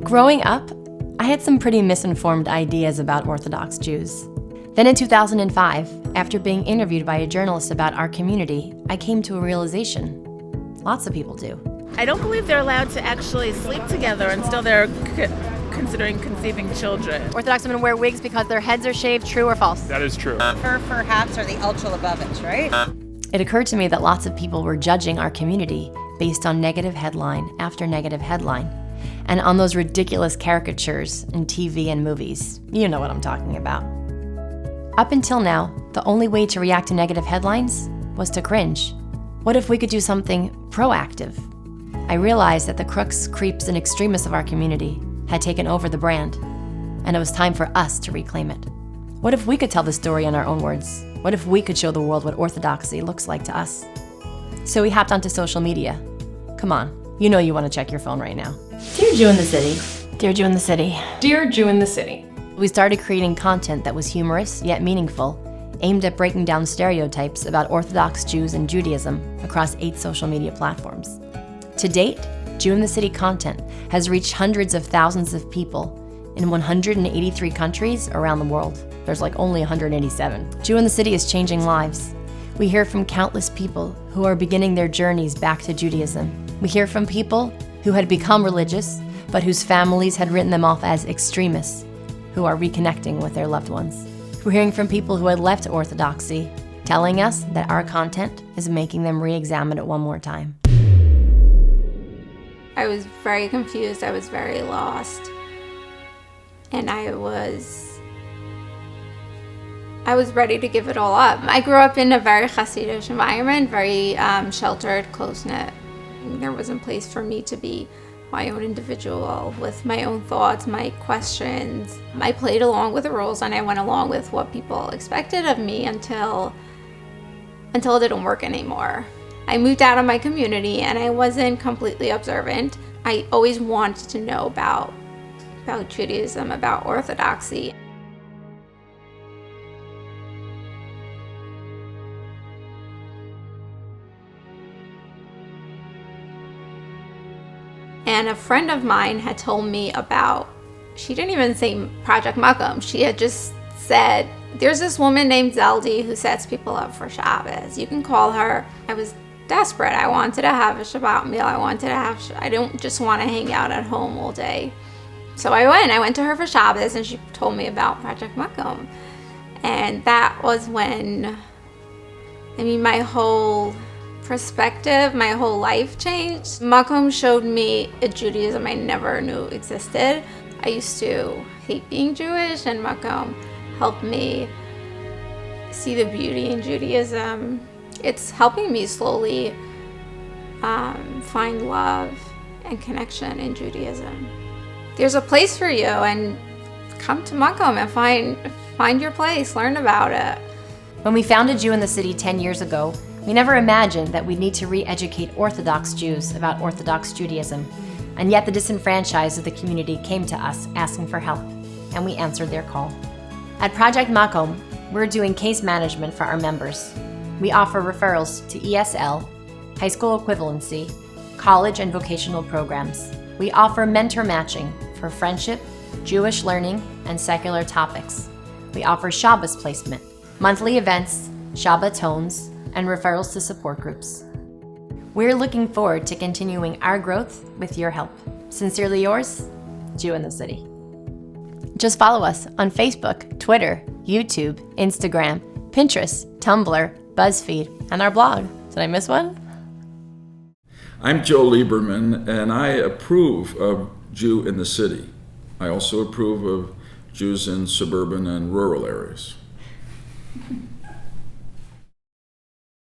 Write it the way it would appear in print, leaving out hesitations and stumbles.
Growing up, I had some pretty misinformed ideas about Orthodox Jews. Then in 2005, after being interviewed by a journalist about our community, I came to a realization. Lots of people do. I don't believe they're allowed to actually sleep together and still they're considering conceiving children. Orthodox women wear wigs because their heads are shaved, true or false? That is true. Fur hats are the ultra above right? It occurred to me that lots of people were judging our community based on negative headline after negative headline, and on those ridiculous caricatures in TV and movies. You know what I'm talking about. Up until now, the only way to react to negative headlines was to cringe. What if we could do something proactive? I realized that the crooks, creeps, and extremists of our community had taken over the brand, and it was time for us to reclaim it. What if we could tell the story in our own words? What if we could show the world what orthodoxy looks like to us? So we hopped onto social media. Come on, you know you want to check your phone right now. Dear Jew in the City. Dear Jew in the City. Dear Jew in the City. We started creating content that was humorous yet meaningful, aimed at breaking down stereotypes about Orthodox Jews and Judaism across 8 social media platforms. To date, Jew in the City content has reached hundreds of thousands of people in 183 countries around the world. There's like only 187. Jew in the City is changing lives. We hear from countless people who are beginning their journeys back to Judaism. We hear from people who had become religious, but whose families had written them off as extremists, who are reconnecting with their loved ones. We're hearing from people who had left Orthodoxy, telling us that our content is making them re-examine it one more time. I was very confused, I was very lost, and I was ready to give it all up. I grew up in a very Hasidic environment, very sheltered, close-knit. There wasn't a place for me to be my own individual with my own thoughts, my questions. I played along with the rules and I went along with what people expected of me until it didn't work anymore. I moved out of my community and I wasn't completely observant. I always wanted to know about Judaism, about Orthodoxy. And a friend of mine had told me about, she didn't even say Project Makom, she had just said, there's this woman named Zeldy who sets people up for Shabbos. You can call her. I was desperate. I wanted to have a Shabbat meal. I don't just want to hang out at home all day. So I went to her for Shabbos and she told me about Project Makom. And that was when, my whole perspective, my whole life changed. Makom showed me a Judaism I never knew existed. I used to hate being Jewish, and Makom helped me see the beauty in Judaism. It's helping me slowly find love and connection in Judaism. There's a place for you, and come to Makom and find your place, learn about it. When we founded Jew in the City 10 years ago, we never imagined that we'd need to re-educate Orthodox Jews about Orthodox Judaism. And yet the disenfranchised of the community came to us asking for help, and we answered their call. At Project Makom, we're doing case management for our members. We offer referrals to ESL, high school equivalency, college and vocational programs. We offer mentor matching for friendship, Jewish learning, and secular topics. We offer Shabbos placement, monthly events, Shabbat tones, and referrals to support groups. We're looking forward to continuing our growth with your help. Sincerely yours, Jew in the City. Just follow us on Facebook, Twitter, YouTube, Instagram, Pinterest, Tumblr, BuzzFeed, and our blog. Did I miss one? I'm Joe Lieberman, and I approve of Jew in the City. I also approve of Jews in suburban and rural areas.